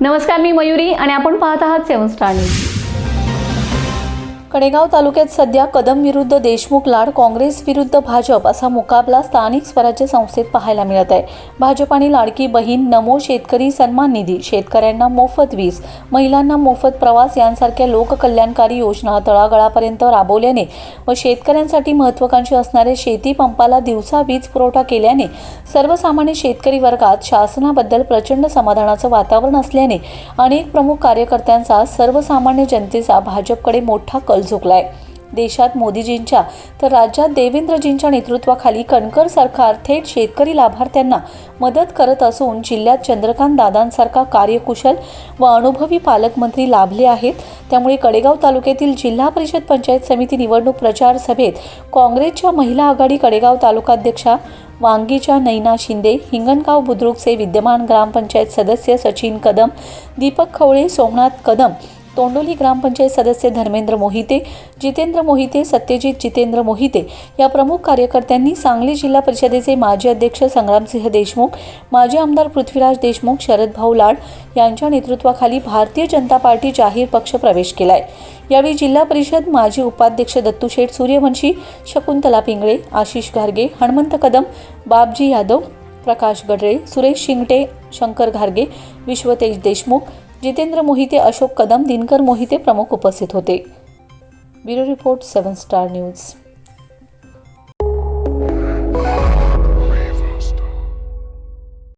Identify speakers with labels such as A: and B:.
A: नमस्कार, मी मयुरी आणि आपण पाहत आहात 7 स्टार न्यूज।
B: कडेगाव तालुक्यात सध्या कदम विरुद्ध देशमुख लाड, काँग्रेस विरुद्ध भाजप असा मुकाबला स्थानिक स्वराज्य संस्थेत पाहायला मिळत आहे। भाजपाने लाडकी बहीण, नमो शेतकरी सन्मान निधी, शेतकऱ्यांना मोफत वीज, महिलांना मोफत प्रवास यांसारख्या लोककल्याणकारी योजना तळागाळापर्यंत राबवल्याने व शेतकऱ्यांसाठी महत्त्वाकांक्षी असणारे शेती पंपाला दिवसा वीज पुरवठा केल्याने सर्वसामान्य शेतकरी वर्गात शासनाबद्दल प्रचंड समाधानाचं वातावरण असल्याने अनेक प्रमुख कार्यकर्त्यांचा, सर्वसामान्य जनतेचा भाजपकडे मोठा कल झुकलाय। देशात मोदीजींच्या तर राज्यात देवेंद्रजींच्या नेतृत्वाखाली कणकर सरकार थेट शेतकरी लाभार्थ्यांना मदत करत असून जिल्ह्यात चंद्रकांत दादांसारखा कार्यकुशल व अनुभवी पालकमंत्री लाभले आहेत। त्यामुळे कडेगाव तालुक्यातील जिल्हा परिषद पंचायत समिती निवडणूक प्रचार सभेत काँग्रेसच्या महिला आघाडी कडेगाव तालुकाध्यक्षा वांगीच्या नैना शिंदे, हिंगणगाव बुद्रुकचे विद्यमान ग्रामपंचायत सदस्य सचिन कदम, दीपक खवळे, सोमनाथ कदम, तोंडोली ग्रामपंचायत सदस्य धर्मेंद्र मोहिते, जितेंद्र मोहिते, सत्यजित जितेंद्र मोहिते या प्रमुख कार्यकर्त्यांनी सांगली जिल्हा परिषदेचे माजी अध्यक्ष संग्रामसिंह देशमुख, माजी आमदार पृथ्वीराज देशमुख, शरदभाऊ लाड यांच्या नेतृत्वाखाली भारतीय जनता पार्टी जाहीर पक्ष प्रवेश केलाय। यावेळी जिल्हा परिषद माजी उपाध्यक्ष दत्तूशेठ सूर्यवंशी, शकुंतला पिंगळे, आशिष घारगे, हनुमंत कदम, बाबजी यादव, प्रकाश गडरे, सुरेश शिंगटे, शंकर घारगे, विश्वतेज देशमुख, जितेंद्र मोहिते, अशोक कदम, दिनकर मोहिते प्रमुख उपस्थित होते। Bureau report 7 star news.